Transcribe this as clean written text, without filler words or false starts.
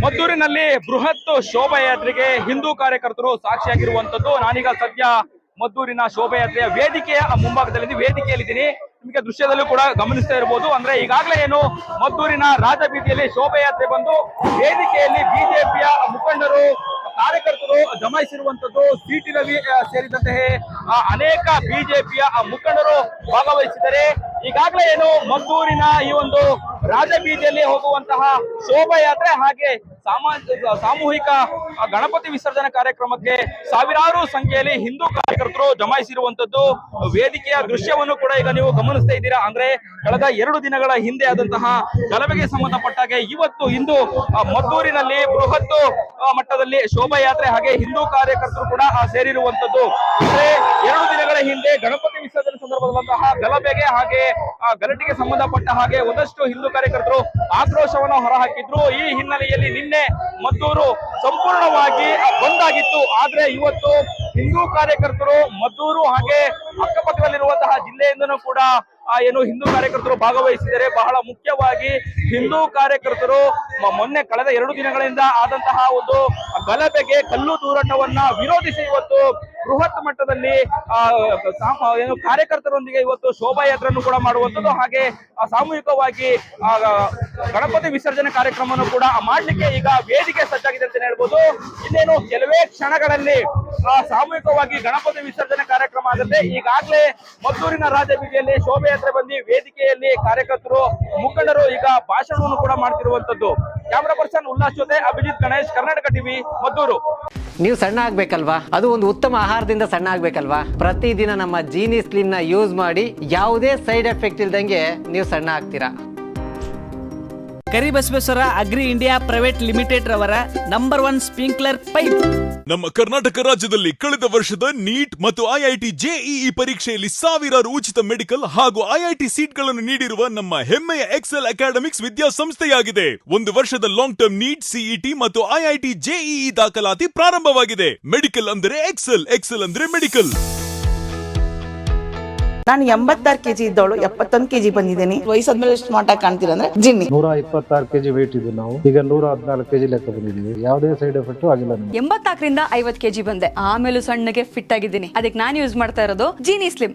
ಮದ್ದೂರಿನಲ್ಲಿ ಬೃಹತ್ ಶೋಭಾಯಾತ್ರೆಗೆ ಹಿಂದೂ ಕಾರ್ಯಕರ್ತರು ಸಾಕ್ಷಿಯಾಗಿರುವಂತದ್ದು. ನಾನೀಗ ಸದ್ಯ ಮದ್ದೂರಿನ ಶೋಭಾಯಾತ್ರೆಯ ವೇದಿಕೆಯ ಮುಂಭಾಗದಲ್ಲಿ ವೇದಿಕೆಯಲ್ಲಿದ್ದೀನಿ. ನಿಮಗೆ ದೃಶ್ಯದಲ್ಲೂ ಕೂಡ ಗಮನಿಸ್ತಾ ಇರಬಹುದು. ಅಂದ್ರೆ ಈಗಾಗಲೇ ಏನು ಮದ್ದೂರಿನ ರಾಜಬೀದಿಯಲ್ಲಿ ಶೋಭಾಯಾತ್ರೆ ಬಂದು ವೇದಿಕೆಯಲ್ಲಿ ಬಿಜೆಪಿಯ ಮುಖಂಡರು ಕಾರ್ಯಕರ್ತರು ಜಮಾಯಿಸಿರುವಂತದ್ದು. ಸಿಟಿ ರವಿ ಸೇರಿದಂತೆ ಅನೇಕ ಬಿಜೆಪಿಯ ಮುಖಂಡರು ಭಾಗವಹಿಸಿದ್ದಾರೆ. ಈಗಾಗಲೇ ಏನು ಮದ್ದೂರಿನ ಈ ಒಂದು ರಾಜಬೀದಿಯಲ್ಲಿ ಹೋಗುವಂತಹ ಶೋಭಾಯಾತ್ರೆ ಹಾಗೆ ಸಾಮೂಹಿಕ ಗಣಪತಿ ವಿಸರ್ಜನೆ ಕಾರ್ಯಕ್ರಮಕ್ಕೆ ಸಾವಿರಾರು ಸಂಖ್ಯೆಯಲ್ಲಿ ಹಿಂದೂ ಕಾರ್ಯಕರ್ತರು ಜಮಾಯಿಸಿರುವಂತದ್ದು. ವೇದಿಕೆಯ ದೃಶ್ಯವನ್ನು ಕೂಡ ಈಗ ನೀವು ಗಮನಿಸ್ತಾ ಇದ್ದೀರಾ. ಅಂದ್ರೆ ಕಳೆದ 2 ದಿನಗಳ ಹಿಂದೆ ಆದಂತಹ ಗಲಭೆಗೆ ಸಂಬಂಧಪಟ್ಟಾಗೆ ಇವತ್ತು ಇಂದು ಮದ್ದೂರಿನಲ್ಲಿ ಬೃಹತ್ ಮಟ್ಟದಲ್ಲಿ ಶೋಭಾಯಾತ್ರೆ ಹಾಗೆ ಹಿಂದೂ ಕಾರ್ಯಕರ್ತರು ಕೂಡ ಸೇರಿರುವಂತದ್ದು. ಅಂದ್ರೆ 2 ದಿನಗಳ ಹಿಂದೆ ಗಣಪತಿ ವಿಸರ್ಜನೆ ಸಂದರ್ಭದಂತಹ ಗಲಭೆಗೆ ಹಾಗೆ ಗಲಾಟೆಗೆ ಸಂಬಂಧಪಟ್ಟ ಹಾಗೆ ಒಂದಷ್ಟು ಹಿಂದೂ ಕಾರ್ಯಕರ್ತರು ಆಕ್ರೋಶವನ್ನು ಹೊರಹಾಕಿದ್ರು. ಈ ಹಿನ್ನೆಲೆಯಲ್ಲಿ ನಿನ್ನೆ ಮದ್ದೂರು ಸಂಪೂರ್ಣವಾಗಿ ಬಂದ್ ಆಗಿತ್ತು. ಆದ್ರೆ ಇವತ್ತು ಹಿಂದೂ ಕಾರ್ಯಕರ್ತರು ಮದ್ದೂರು ಹಾಗೆ ಅಕ್ಕಪಕ್ಕದಲ್ಲಿರುವಂತಹ ಜಿಲ್ಲೆಯಿಂದನೂ ಕೂಡ ಏನು ಹಿಂದೂ ಕಾರ್ಯಕರ್ತರು ಭಾಗವಹಿಸಿದ್ದಾರೆ. ಬಹಳ ಮುಖ್ಯವಾಗಿ ಹಿಂದೂ ಕಾರ್ಯಕರ್ತರು ಮೊನ್ನೆ ಕಳೆದ 2 ದಿನಗಳಿಂದ ಆದಂತಹ ಒಂದು ಗಲಭೆಗೆ ಕಲ್ಲು ತೂರಾಟವನ್ನ ವಿರೋಧಿಸಿ ಇವತ್ತು ಬೃಹತ್ ಮಟ್ಟದಲ್ಲಿ ಏನು ಕಾರ್ಯಕರ್ತರೊಂದಿಗೆ ಇವತ್ತು ಶೋಭಾಯಾತ್ರೆಯನ್ನು ಕೂಡ ಮಾಡುವಂಥದ್ದು ಹಾಗೆ ಸಾಮೂಹಿಕವಾಗಿ ಗಣಪತಿ ವಿಸರ್ಜನೆ ಕಾರ್ಯಕ್ರಮವನ್ನು ಕೂಡ ಮಾಡ್ಲಿಕ್ಕೆ ಈಗ ವೇದಿಕೆ ಸಜ್ಜಾಗಿದೆ ಅಂತ ಹೇಳ್ಬೋದು. ಇನ್ನೇನು ಕೆಲವೇ ಕ್ಷಣಗಳಲ್ಲಿ ಸಾಮೂಹಿಕವಾಗಿ ಗಣಪತಿ ವಿಸರ್ಜನೆ ಕಾರ್ಯಕ್ರಮ ಆಗುತ್ತೆ. ಈಗಾಗಲೇ ಮದ್ದೂರಿನ ರಾಜಬೀದಿಯಲ್ಲಿ ಶೋಭಾಯಾತ್ರೆ ಬಂದು ವೇದಿಕೆಯಲ್ಲಿ ಕಾರ್ಯಕರ್ತರು ಮುಖಂಡರು ಈಗ ಭಾಷಣವನ್ನು ಕೂಡ ಮಾಡ್ತಿರುವಂತದ್ದು. ಕ್ಯಾಮರಾ ಪರ್ಸನ್ ಉಲ್ಲಾಸ್ ಜೊತೆ ಅಭಿಜಿತ್ ಗಣೇಶ್, ಕರ್ನಾಟಕ ಟಿವಿ, ಮದ್ದೂರು. ನೀವು ಸಣ್ಣ ಆಗ್ಬೇಕಲ್ವಾ? ಅದು ಒಂದು ಉತ್ತಮ ಆಹಾರದಿಂದ ಸಣ್ಣ ಆಗ್ಬೇಕಲ್ವಾ? ಪ್ರತಿದಿನ ನಮ್ಮ ಜೀನಿ ಸ್ಲಿಮ್ ನ ಯೂಸ್ ಮಾಡಿ ಯಾವುದೇ ಸೈಡ್ ಎಫೆಕ್ಟ್ ಇಲ್ದಂಗೆ ನೀವು ಸಣ್ಣ ಆಗ್ತೀರಾ. Karibasaveshwara agri India private limited ರವರ ನಂಬರ್ 1 ಸ್ಪ್ರಿಂಕ್ಲರ್ ಪೈಪ್. ನಮ್ಮ ಕರ್ನಾಟಕ ರಾಜ್ಯದಲ್ಲಿ ಕಳೆದ ವರ್ಷದ ನೀಟ್ ಮತ್ತು ಐಐಟಿ ಜೆಇಇ ಪರೀಕ್ಷೆಯಲ್ಲಿ ಸಾವಿರಾರು ಉಚಿತ ಮೆಡಿಕಲ್ ಹಾಗೂ ಐಐಟಿ ಸೀಟ್ಗಳನ್ನು ನೀಡಿರುವ ನಮ್ಮ ಹೆಮ್ಮೆಯ ಎಕ್ಸೆಲ್ ಅಕಾಡೆಮಿಕ್ಸ್ ವಿದ್ಯಾಸಂಸ್ಥೆಯಾಗಿದೆ. 1 ವರ್ಷದ ಲಾಂಗ್ ಟರ್ಮ್ ನೀಟ್, ಸಿಇಟಿ ಮತ್ತು ಐಐಟಿ ಜೆಇಇ ದಾಖಲಾತಿ ಪ್ರಾರಂಭವಾಗಿದೆ. ಮೆಡಿಕಲ್ ಅಂದರೆ ಎಕ್ಸೆಲ್, ಎಕ್ಸೆಲ್ ಅಂದ್ರೆ ಮೆಡಿಕಲ್. ನಾನು 86 kg ಇದ್ದವಳು 71 kg ಬಂದಿದ್ದೀನಿ. ವಯಸ್ಸಾದ್ಮೇಲೆ ಸ್ಮಾರ್ಟ್ ಆಗಿ ಕಾಣ್ತೀರಾ ಅಂದ್ರೆ ಜಿನ್ನಿ. 126 kg ವೇಟ್ ಇದೆ. ನಾವು ಈಗ 114 kg ಲೆಕ್ಕ ಬಂದಿದ್ದೀವಿ. ಯಾವುದೇ ಸೈಡ್ ಎಫೆಕ್ಟ್ ಆಗಿಲ್ಲ ನಮಗೆ. 84 ರಿಂದ 50 kg ಬಂದೆ. ಆಮೇಲೆ ಸಣ್ಣಗೆ ಫಿಟ್ ಆಗಿದ್ದೀನಿ. ಅದಕ್ಕೆ ನಾನು ಯೂಸ್ ಮಾಡ್ತಾ ಇರೋದು ಜೀನಿ ಸ್ಲಿಮ್.